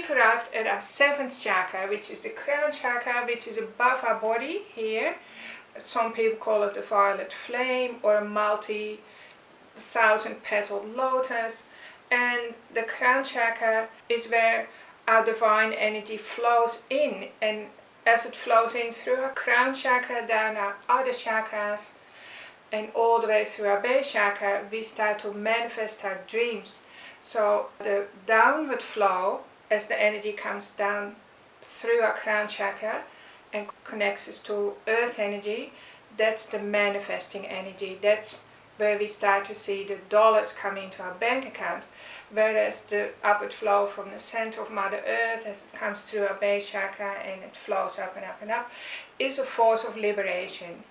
we've arrived at our 7th chakra, which is the crown chakra, which is above our body here. Some people call it the violet flame or a multi-thousand petaled lotus. And the crown chakra is where our divine energy flows in, and as it flows in through our crown chakra, down our other chakras, and all the way through our base chakra, we start to manifest our dreams. So the downward flow, as the energy comes down through our crown chakra and connects us to earth energy, that's the manifesting energy. That's where we start to see the dollars come into our bank account. Whereas the upward flow from the center of Mother Earth, as it comes through our base chakra and it flows up and up and up, is a force of liberation.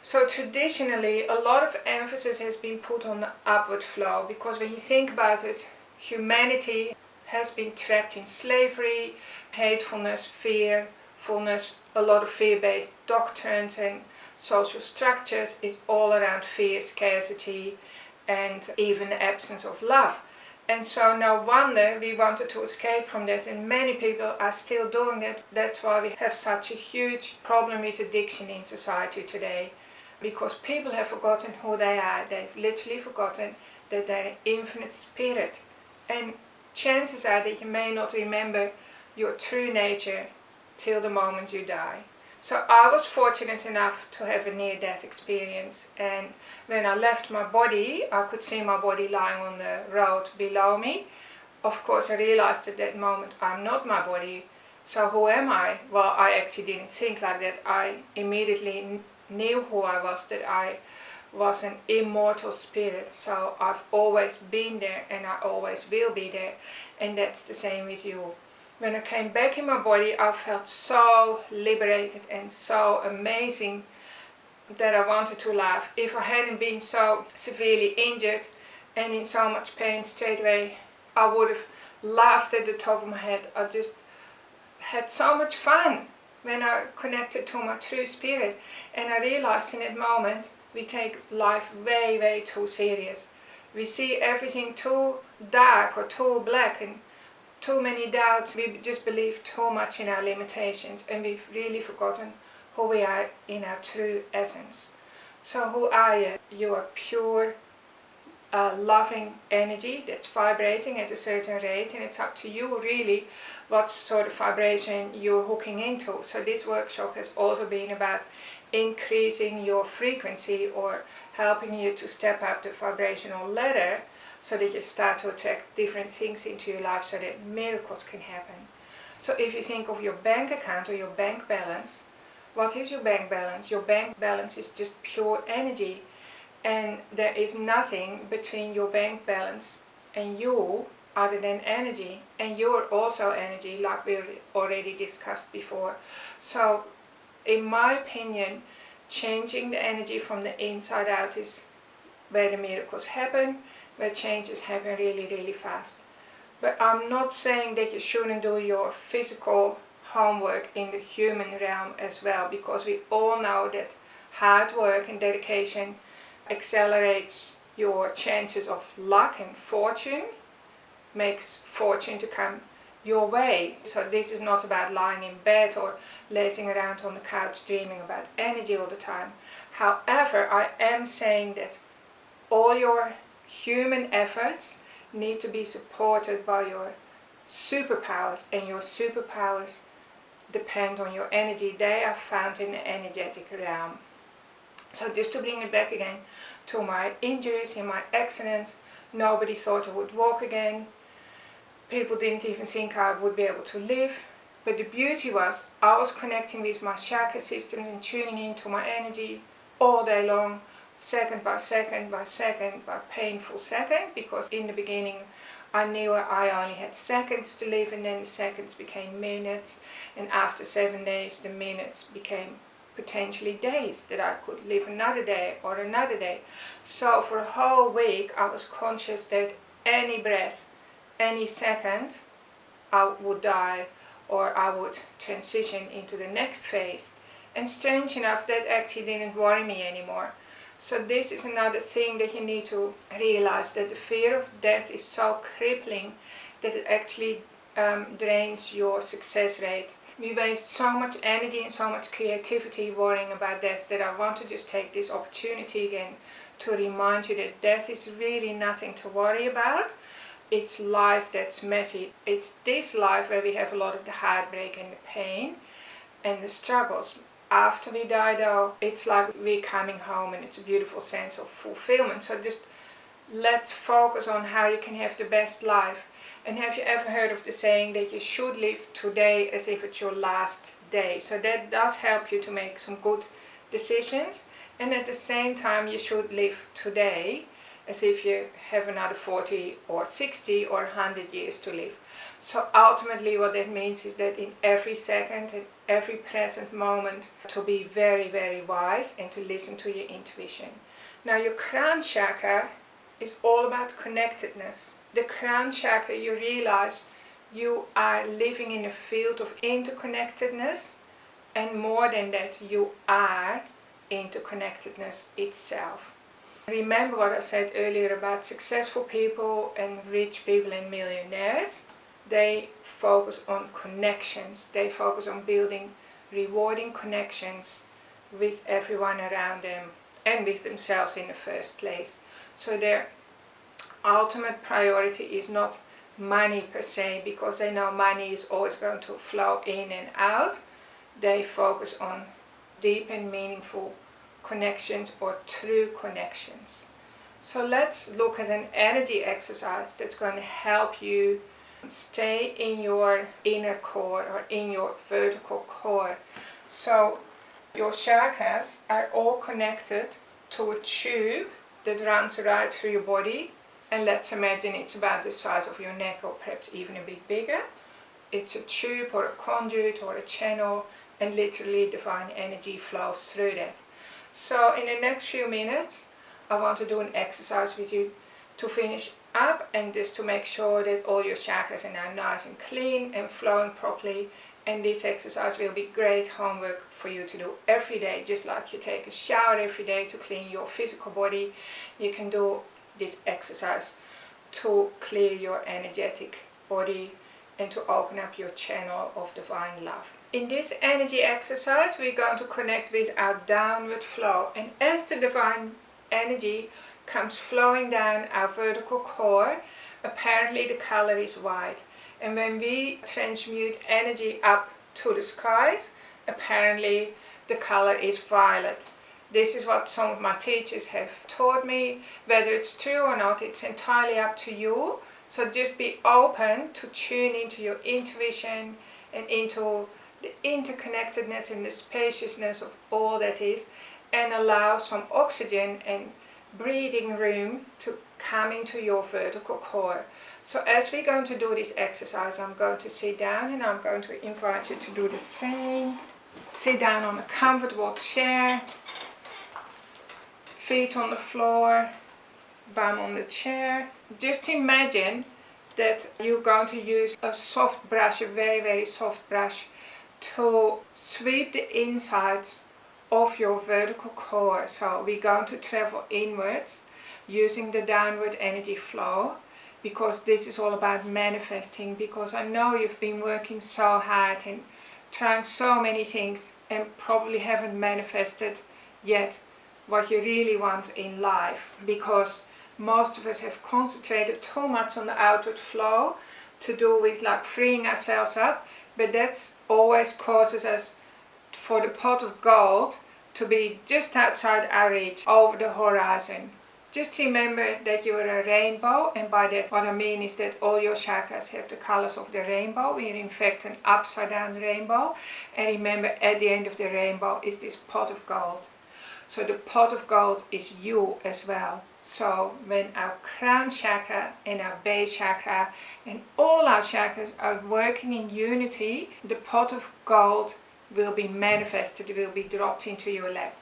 So traditionally, a lot of emphasis has been put on the upward flow, because when you think about it, humanity has been trapped in slavery, hatefulness, fearfulness, a lot of fear-based doctrines and social structures. It's all around fear, scarcity, and even the absence of love. And so no wonder we wanted to escape from that, and many people are still doing that. That's why we have such a huge problem with addiction in society today, because people have forgotten who they are. They've literally forgotten that they're an infinite spirit, and chances are that you may not remember your true nature till the moment you die. So I was fortunate enough to have a near-death experience, and when I left my body, I could see my body lying on the road below me. Of course, I realized at that moment I'm not my body, so who am I? Well, I actually didn't think like that. I immediately knew who I was, that I was an immortal spirit. So I've always been there and I always will be there, and that's the same with you. When I came back in my body, I felt so liberated and so amazing that I wanted to laugh. If I hadn't been so severely injured and in so much pain straight away, I would have laughed at the top of my head. I just had so much fun when I connected to my true spirit. And I realized in that moment, we take life way, way too serious. We see everything too dark or too black, and too many doubts. We just believe too much in our limitations, and we've really forgotten who we are in our true essence. So who are you? You are pure, loving energy that's vibrating at a certain rate, and it's up to you really what sort of vibration you're hooking into. So this workshop has also been about increasing your frequency, or helping you to step up the vibrational ladder, so that you start to attract different things into your life, so that miracles can happen. So if you think of your bank account or your bank balance, what is your bank balance? Your bank balance is just pure energy, and there is nothing between your bank balance and you other than energy, and you're also energy, like we already discussed before. So in my opinion, changing the energy from the inside out is where the miracles happen, where changes happen really, really fast. But I'm not saying that you shouldn't do your physical homework in the human realm as well, because we all know that hard work and dedication accelerates your chances of luck and fortune, makes fortune to come your way. So this is not about lying in bed or lazing around on the couch dreaming about energy all the time. However, I am saying that all your human efforts need to be supported by your superpowers, and your superpowers depend on your energy. They are found in the energetic realm. So just to bring it back again to my injuries, in my accident, nobody thought I would walk again. People didn't even think I would be able to live. But the beauty was, I was connecting with my chakra systems and tuning into my energy all day long, second by second by second by painful second, because in the beginning I knew I only had seconds to live, and then the seconds became minutes, and after 7 days the minutes became potentially days, that I could live another day or another day. So for a whole week I was conscious that any breath, any second, I would die or I would transition into the next phase. And strange enough, that actually didn't worry me anymore. So this is another thing that you need to realize, that the fear of death is so crippling that it actually drains your success rate. We waste so much energy and so much creativity worrying about death that I want to just take this opportunity again to remind you that death is really nothing to worry about. It's life that's messy. It's this life where we have a lot of the heartbreak and the pain and the struggles. After we die though, it's like we're coming home and it's a beautiful sense of fulfillment. So just let's focus on how you can have the best life. And have you ever heard of the saying that you should live today as if it's your last day? So that does help you to make some good decisions. And at the same time, you should live today as if you have another 40 or 60 or 100 years to live. So ultimately what that means is that in every second and every present moment to be very, very wise and to listen to your intuition. Now your crown chakra is all about connectedness. The crown chakra, you realize you are living in a field of interconnectedness, and more than that, you are interconnectedness itself. Remember what I said earlier about successful people and rich people and millionaires. They focus on connections. They focus on building rewarding connections with everyone around them and with themselves in the first place. So their ultimate priority is not money per se, because they know money is always going to flow in and out. They focus on deep and meaningful connections or true connections. So let's look at an energy exercise that's going to help you stay in your inner core or in your vertical core. So your chakras are all connected to a tube that runs right through your body, and let's imagine it's about the size of your neck or perhaps even a bit bigger. It's a tube or a conduit or a channel, and literally divine energy flows through that. So in the next few minutes I want to do an exercise with you to finish up and just to make sure that all your chakras are now nice and clean and flowing properly. And this exercise will be great homework for you to do every day, just like you take a shower every day to clean your physical body. You can do this exercise to clear your energetic body and to open up your channel of divine love. In this energy exercise we're going to connect with our downward flow, and as the divine energy comes flowing down our vertical core, apparently the color is white. And when we transmute energy up to the skies, apparently the color is violet. This is what some of my teachers have taught me. Whether it's true or not, it's entirely up to you. So just be open to tune into your intuition and into the interconnectedness and the spaciousness of all that is, and allow some oxygen and breathing room to come into your vertical core. So as we're going to do this exercise, I'm going to sit down and I'm going to invite you to do the same. Sit down on a comfortable chair, feet on the floor, bum on the chair. Just imagine that you're going to use a soft brush, a very, very soft brush, to sweep the insides of your vertical core. So we're going to travel inwards using the downward energy flow, because this is all about manifesting. Because I know you've been working so hard and trying so many things and probably haven't manifested yet what you really want in life, because most of us have concentrated too much on the outward flow to do with like freeing ourselves up, but that always causes us for the pot of gold to be just outside our reach, over the horizon. Just remember that you are a rainbow, and by that what I mean is that all your chakras have the colors of the rainbow. We are in fact an upside down rainbow, and remember at the end of the rainbow is this pot of gold. So the pot of gold is you as well. So when our crown chakra and our base chakra and all our chakras are working in unity, the pot of gold will be manifested, will be dropped into your lap.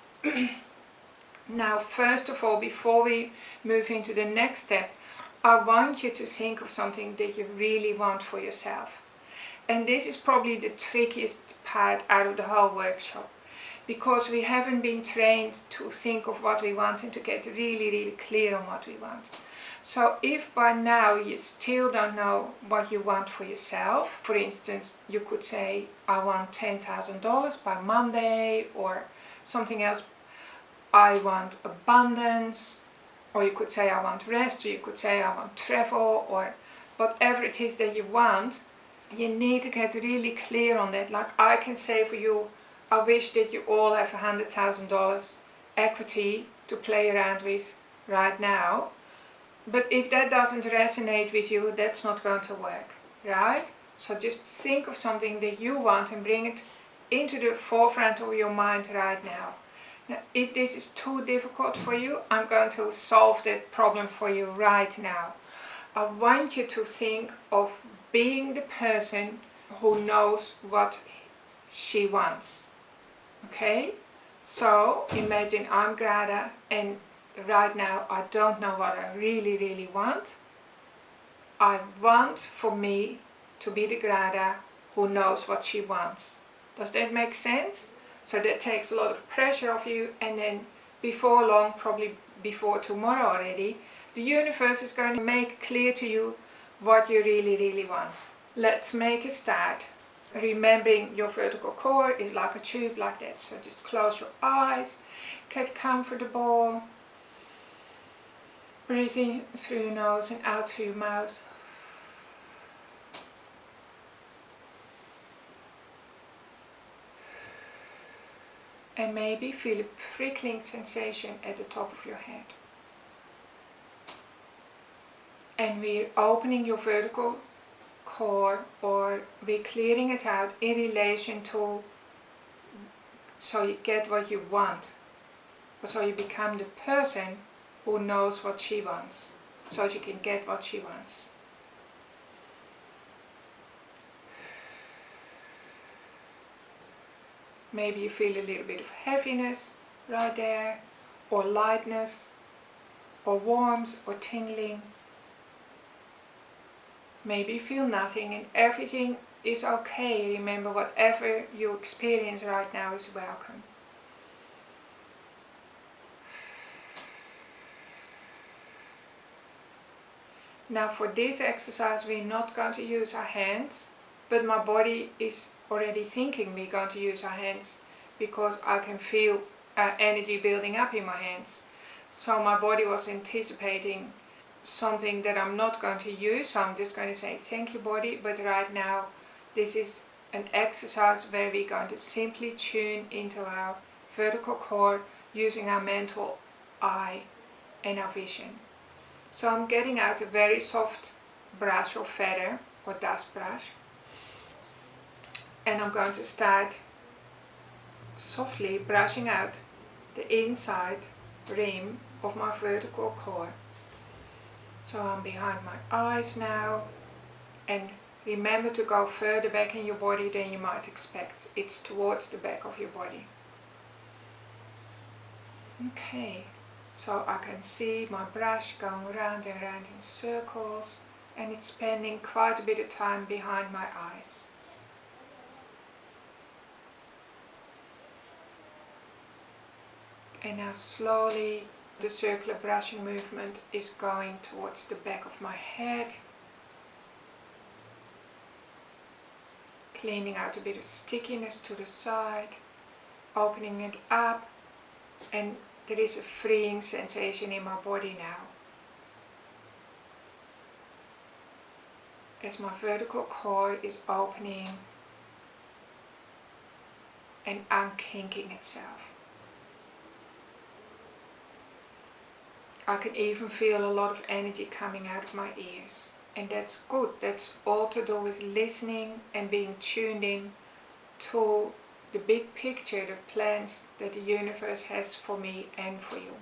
Now, first of all, before we move into the next step, I want you to think of something that you really want for yourself. And this is probably the trickiest part out of the whole workshop, because we haven't been trained to think of what we want and to get really, really clear on what we want. So if by now you still don't know what you want for yourself, for instance, you could say, I want $10,000 by Monday, or something else, I want abundance, or you could say I want rest, or you could say I want travel, or whatever it is that you want, you need to get really clear on that. Like I can say for you, I wish that you all have $100,000 equity to play around with right now. But if that doesn't resonate with you, that's not going to work, right? So just think of something that you want and bring it into the forefront of your mind right now. Now, if this is too difficult for you, I'm going to solve that problem for you right now. I want you to think of being the person who knows what she wants. Okay? So imagine I'm Grada, and right now I don't know what I really want. I want for me to be the Grada who knows what she wants. Does that make sense? So that takes a lot of pressure off you, and then before long, probably before tomorrow already, the universe is going to make clear to you what you really want. Let's make a start. Remembering your vertical core is like a tube like that. So just close your eyes, get comfortable. Breathe in through your nose and out through your mouth. And maybe feel a prickling sensation at the top of your head. And we're opening your vertical core, or we're clearing it out in relation to, so you get what you want. So you become the person who knows what she wants, so she can get what she wants. Maybe you feel a little bit of heaviness right there, or lightness, or warmth, or tingling. Maybe you feel nothing, and everything is okay. Remember, whatever you experience right now is welcome. Now for this exercise we're not going to use our hands, but my body is already thinking we're going to use our hands, because I can feel energy building up in my hands. So my body was anticipating something that I'm not going to use, so I'm just going to say thank you body, but right now this is an exercise where we're going to simply tune into our vertical core using our mental eye and our vision. So I'm getting out a very soft brush or feather or dust brush, and I'm going to start softly brushing out the inside rim of my vertical core. So I'm behind my eyes now, and remember to go further back in your body than you might expect. It's towards the back of your body. Okay, so I can see my brush going round and round in circles, and it's spending quite a bit of time behind my eyes. And now slowly the circular brushing movement is going towards the back of my head, cleaning out a bit of stickiness to the side, opening it up, and there is a freeing sensation in my body now. As my vertical core is opening and unkinking itself. I can even feel a lot of energy coming out of my ears, and that's good. That's all to do with listening and being tuned in to the big picture, the plans that the universe has for me and for you.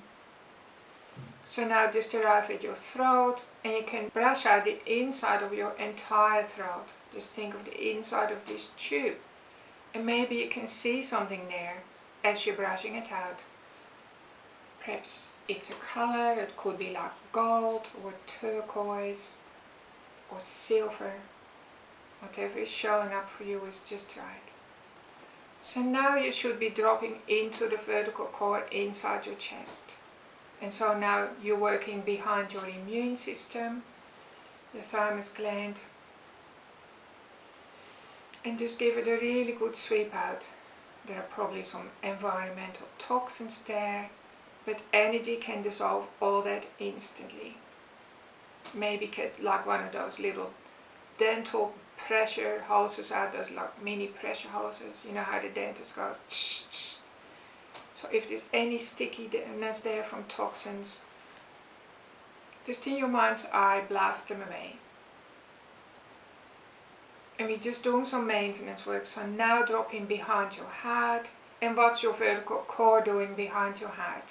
So now just arrive at your throat, and you can brush out the inside of your entire throat. Just think of the inside of this tube, and maybe you can see something there as you're brushing it out. Perhaps it's a color. It could be like gold or turquoise or silver. Whatever is showing up for you is just right. So now you should be dropping into the vertical core inside your chest. And so now you're working behind your immune system, the thymus gland, and just give it a really good sweep out. There are probably some environmental toxins there, but energy can dissolve all that instantly. Maybe get like one of those little dental pressure hoses out, those like mini pressure hoses. You know how the dentist goes tsh, tsh. So if there's any stickiness there from toxins, just in your mind's eye blast them away. And we're just doing some maintenance work. So now dropping behind your head. And what's your vertical core doing behind your head?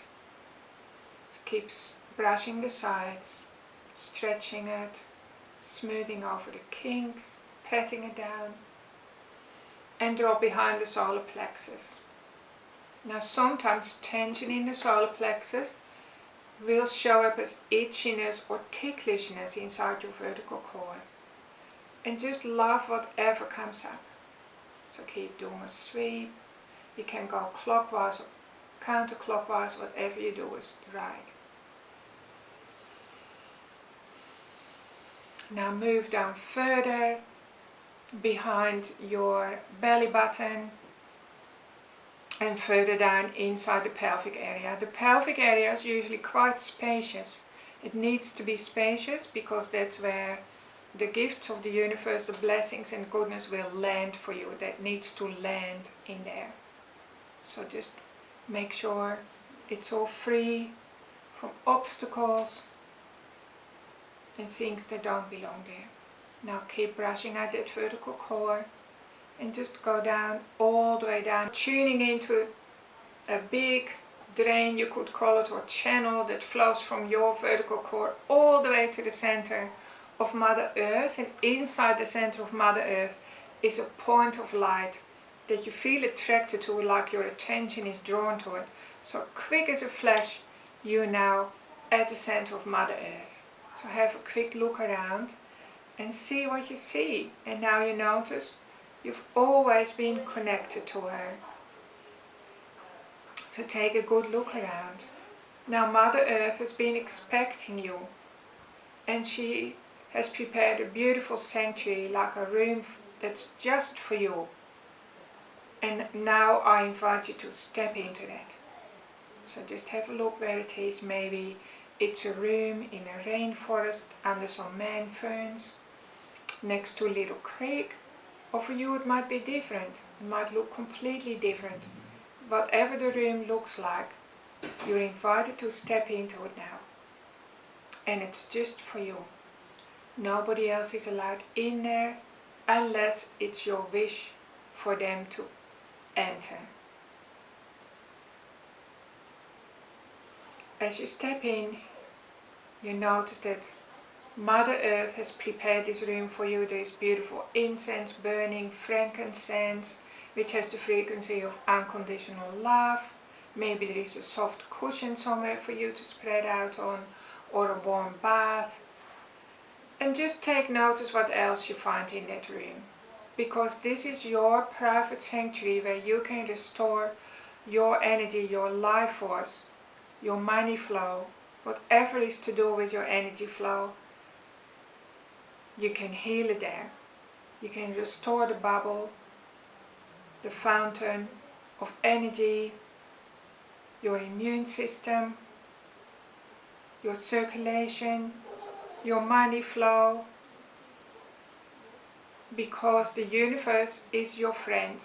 So keep brushing the sides, stretching it, smoothing over the kinks, patting it down. And drop behind the solar plexus. Now sometimes tension in the solar plexus will show up as itchiness or ticklishness inside your vertical core. And just love whatever comes up. So keep doing a sweep. You can go clockwise or counterclockwise, whatever you do is right. Now move down further behind your belly button and further down inside the pelvic area. The pelvic area is usually quite spacious. It needs to be spacious because that's where the gifts of the universe, the blessings and goodness will land for you. That needs to land in there. So just make sure it's all free from obstacles and things that don't belong there. Now keep brushing out that vertical core and just go down, all the way down, tuning into a big drain, you could call it, or channel that flows from your vertical core all the way to the center of Mother Earth. And inside the center of Mother Earth is a point of light that you feel attracted to, like your attention is drawn to it. So quick as a flash, you're now at the center of Mother Earth. So have a quick look around and see what you see. And now you notice you've always been connected to her. So take a good look around. Now Mother Earth has been expecting you, and she has prepared a beautiful sanctuary, like a room that's just for you. And now I invite you to step into that. So just have a look where it is. Maybe it's a room in a rainforest under some man ferns, next to a little creek. Or for you it might be different. It might look completely different. Whatever the room looks like, you're invited to step into it now. And it's just for you. Nobody else is allowed in there unless it's your wish for them to enter. As you step in, you notice that Mother Earth has prepared this room for you. There is beautiful incense burning, frankincense, which has the frequency of unconditional love. Maybe there is a soft cushion somewhere for you to spread out on, or a warm bath. And just take notice what else you find in that room. Because this is your private sanctuary where you can restore your energy, your life force, your money flow, whatever is to do with your energy flow. You can heal it there. You can restore the bubble, the fountain of energy, your immune system, your circulation, your money flow, because the universe is your friend.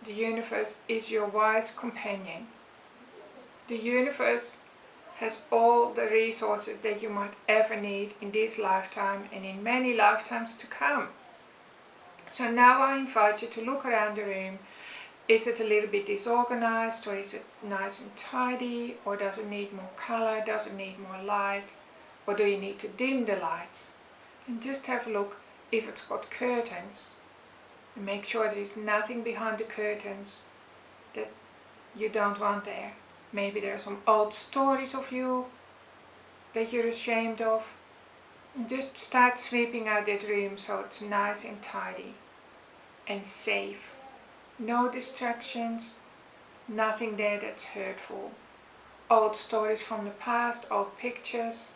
The universe is your wise companion. The universe has all the resources that you might ever need in this lifetime and in many lifetimes to come. So now I invite you to look around the room. Is it a little bit disorganized, or is it nice and tidy, or does it need more color, does it need more light, or do you need to dim the lights? And just have a look if it's got curtains. And make sure there is nothing behind the curtains that you don't want there. Maybe there are some old stories of you that you're ashamed of. And just start sweeping out that room so it's nice and tidy and safe. No distractions, nothing there that's hurtful. old stories from the past, old pictures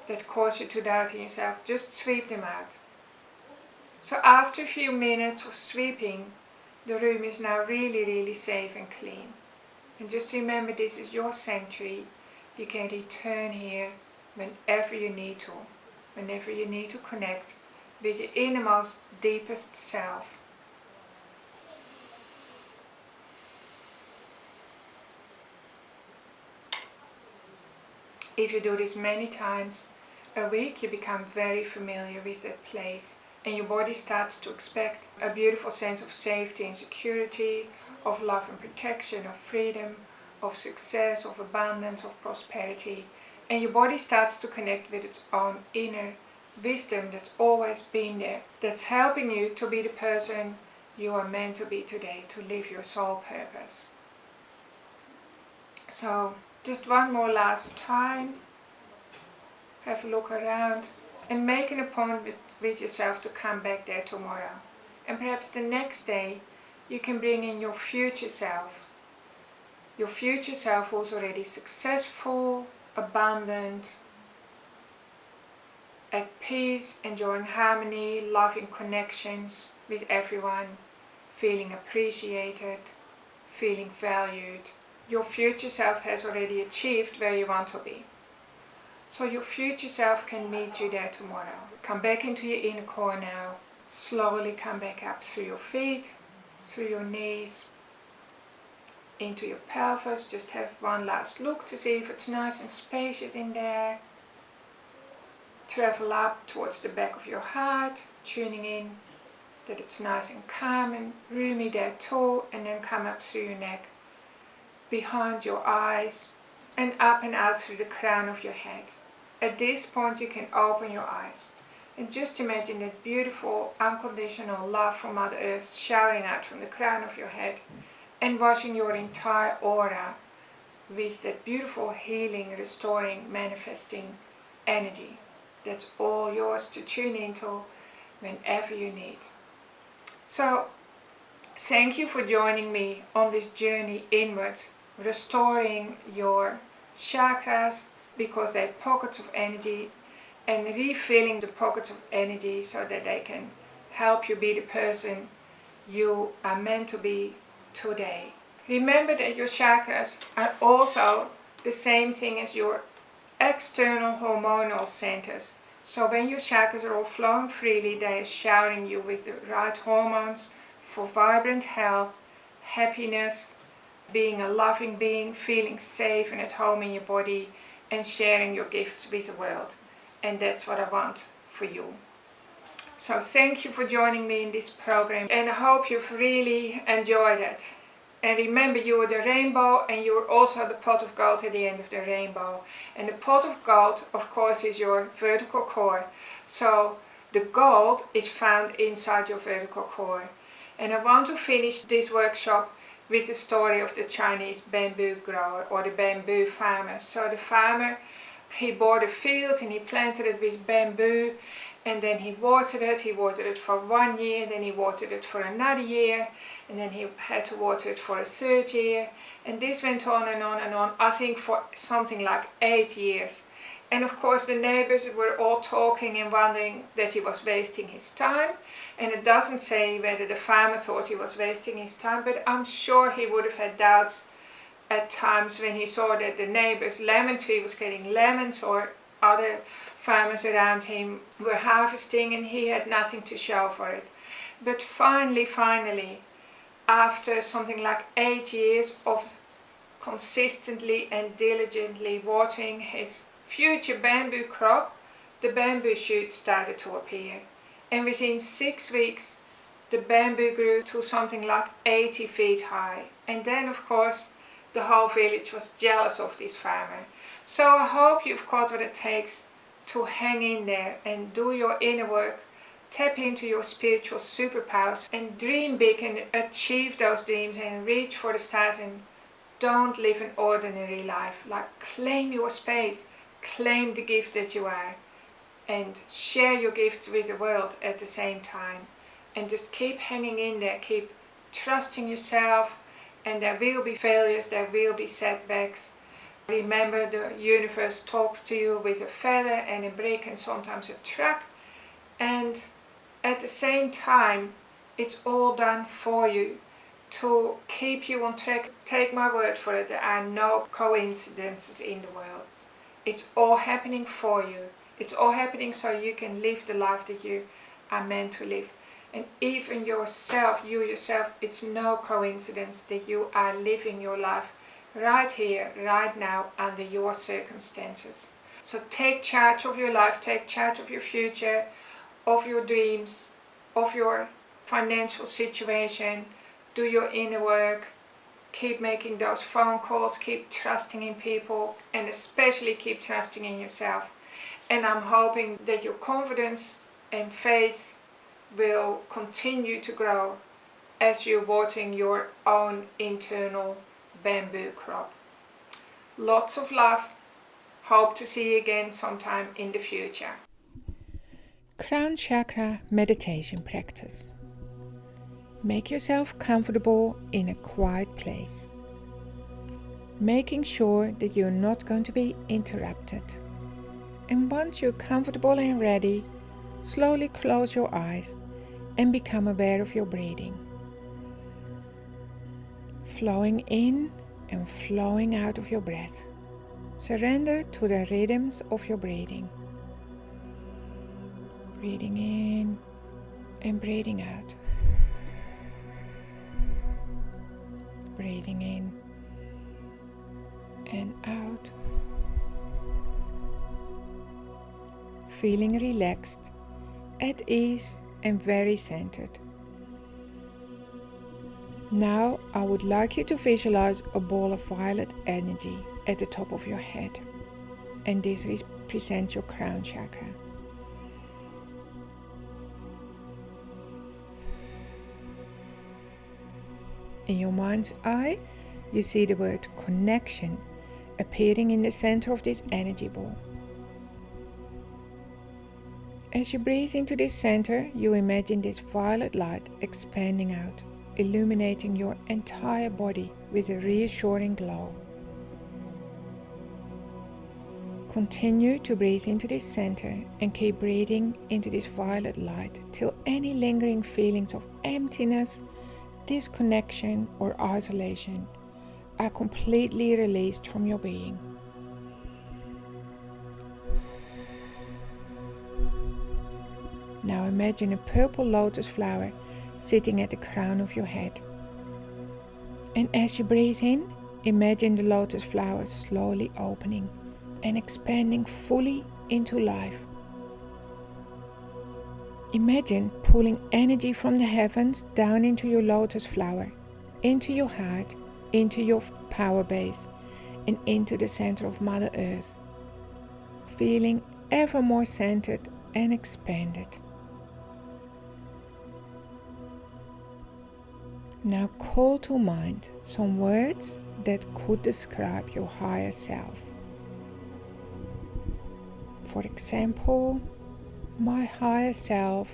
that cause you to doubt in yourself. Just sweep them out. So after a few minutes of sweeping, the room is now really safe and clean. And just remember, this is your sanctuary. You can return here whenever you need to connect with your innermost, deepest self. If you do this many times a week, you become very familiar with that place, and your body starts to expect a beautiful sense of safety and security, of love and protection, of freedom, of success, of abundance, of prosperity. And your body starts to connect with its own inner wisdom that's always been there, that's helping you to be the person you are meant to be today, to live your soul purpose. So just one more last time, have a look around and make an appointment with yourself to come back there tomorrow. And perhaps the next day you can bring in your future self. Your future self who's already successful, abundant, at peace, enjoying harmony, loving connections with everyone, feeling appreciated, feeling valued. Your future self has already achieved where you want to be. So your future self can meet you there tomorrow. Come back into your inner core now. Slowly come back up through your feet, through your knees, into your pelvis. Just have one last look to see if it's nice and spacious in there. Travel up towards the back of your heart, tuning in that it's nice and calm and roomy there too, and then come up through your neck, behind your eyes, and up and out through the crown of your head. At this point you can open your eyes and just imagine that beautiful unconditional love from Mother Earth showering out from the crown of your head and washing your entire aura with that beautiful healing, restoring, manifesting energy. That's all yours to tune into whenever you need. So thank you for joining me on this journey inward, restoring your chakras because they're pockets of energy, and refilling the pockets of energy so that they can help you be the person you are meant to be today. Remember that your chakras are also the same thing as your external hormonal centers. So when your chakras are all flowing freely, they are showering you with the right hormones for vibrant health, happiness, being a loving being, feeling safe and at home in your body, and sharing your gifts with the world. And that's what I want for you. So thank you for joining me in this program, and I hope you've really enjoyed it. And remember, you are the rainbow, and you are also the pot of gold at the end of the rainbow. And the pot of gold, of course, is your vertical core. So the gold is found inside your vertical core. And I want to finish this workshop with the story of the Chinese bamboo grower, or the bamboo farmer. So the farmer, he bought a field and he planted it with bamboo, and then he watered it for 1 year, then he watered it for another year, and then he had to water it for a third year, and this went on and on and on, I think for something like 8 years. And of course the neighbors were all talking and wondering that he was wasting his time. And it doesn't say whether the farmer thought he was wasting his time, but I'm sure he would have had doubts at times when he saw that the neighbor's lemon tree was getting lemons, or other farmers around him were harvesting, and he had nothing to show for it. But finally, after something like 8 years of consistently and diligently watering his future bamboo crop, the bamboo shoots started to appear. And within 6 weeks, the bamboo grew to something like 80 feet high. And then, of course, the whole village was jealous of this farmer. So I hope you've got what it takes to hang in there and do your inner work, tap into your spiritual superpowers, and dream big and achieve those dreams and reach for the stars, and don't live an ordinary life. Like, claim your space, claim the gift that you are, and share your gifts with the world at the same time. And just keep hanging in there, keep trusting yourself, and there will be failures, there will be setbacks. Remember, the universe talks to you with a feather and a brick and sometimes a truck, and at the same time it's all done for you to keep you on track. Take my word for it, there are no coincidences in the world. It's all happening for you. It's all happening so you can live the life that you are meant to live. And even yourself, you yourself, it's no coincidence that you are living your life right here, right now, under your circumstances. So take charge of your life, take charge of your future, of your dreams, of your financial situation. Do your inner work. Keep making those phone calls, keep trusting in people, and especially keep trusting in yourself. And I'm hoping that your confidence and faith will continue to grow as you're watering your own internal bamboo crop. Lots of love. Hope to see you again sometime in the future. Crown Chakra meditation practice. Make yourself comfortable in a quiet place, making sure that you're not going to be interrupted. And once you're comfortable and ready, slowly close your eyes and become aware of your breathing. Flowing in and flowing out of your breath. Surrender to the rhythms of your breathing. Breathing in and breathing out. Breathing in and out. Feeling relaxed, at ease and very centered. Now I would like you to visualize a ball of violet energy at the top of your head, and this represents your crown chakra. In your mind's eye, you see the word connection appearing in the center of this energy ball. As you breathe into this center, you imagine this violet light expanding out, illuminating your entire body with a reassuring glow. Continue to breathe into this center and keep breathing into this violet light till any lingering feelings of emptiness, disconnection or isolation are completely released from your being. Now imagine a purple lotus flower sitting at the crown of your head. And as you breathe in, imagine the lotus flower slowly opening and expanding fully into life. Imagine pulling energy from the heavens down into your lotus flower, into your heart, into your power base, and into the center of Mother Earth, feeling ever more centered and expanded. Now call to mind some words that could describe your higher self. For example, my higher self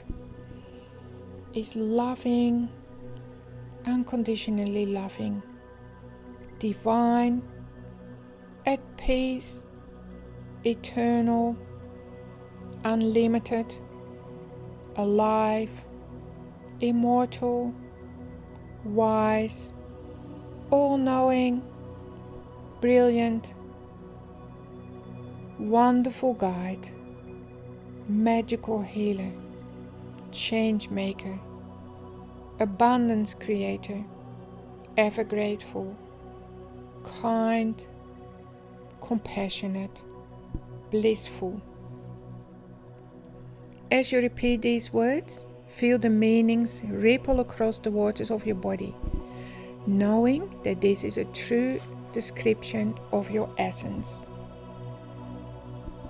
is loving, unconditionally loving, divine, at peace, eternal, unlimited, alive, immortal, wise, all-knowing, brilliant, wonderful guide, magical healer, change maker, abundance creator, ever grateful, kind, compassionate, blissful. As you repeat these words, feel the meanings ripple across the waters of your body, knowing that this is a true description of your essence.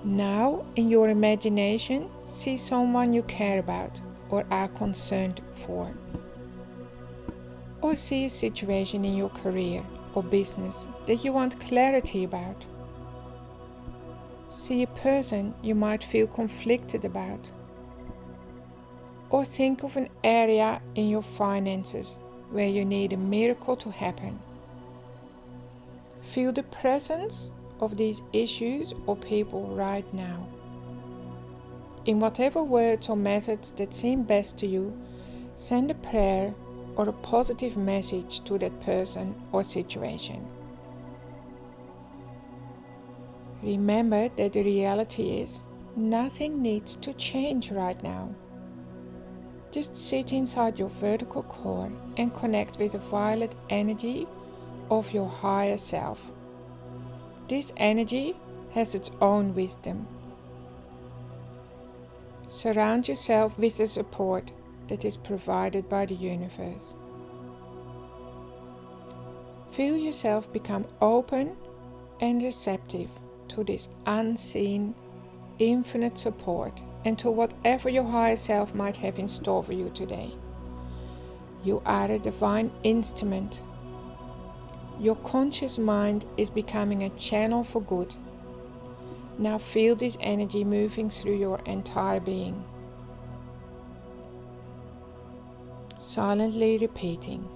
Now, in your imagination, see someone you care about or are concerned for. Or see a situation in your career or business that you want clarity about. See a person you might feel conflicted about. Or think of an area in your finances where you need a miracle to happen Feel the presence of these issues or people right now. In whatever words or methods that seem best to you, send a prayer or a positive message to that person or situation. Remember that the reality is nothing needs to change right now. Just sit inside your vertical core and connect with the violet energy of your higher self. This energy has its own wisdom. Surround yourself with the support that is provided by the universe. Feel yourself become open and receptive to this unseen, infinite support and to whatever your higher self might have in store for you today. You are a divine instrument. Your conscious mind is becoming a channel for good. Now feel this energy moving through your entire being. Silently repeating,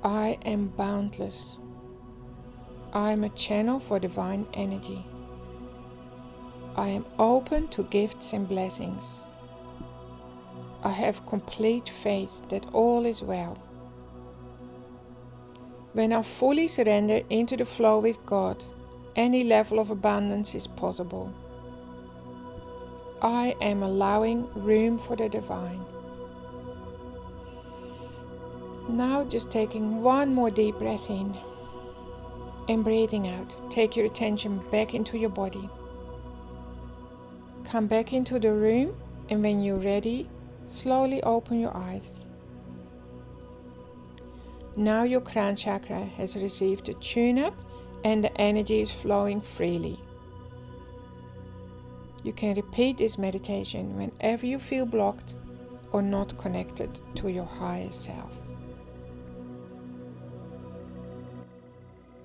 I am boundless. I am a channel for divine energy. I am open to gifts and blessings. I have complete faith that all is well. When I fully surrender into the flow with God, any level of abundance is possible. I am allowing room for the divine. Now just taking one more deep breath in and breathing out. Take your attention back into your body. Come back into the room, and when you're ready, slowly open your eyes. Now your crown chakra has received a tune-up and the energy is flowing freely. You can repeat this meditation whenever you feel blocked or not connected to your higher self.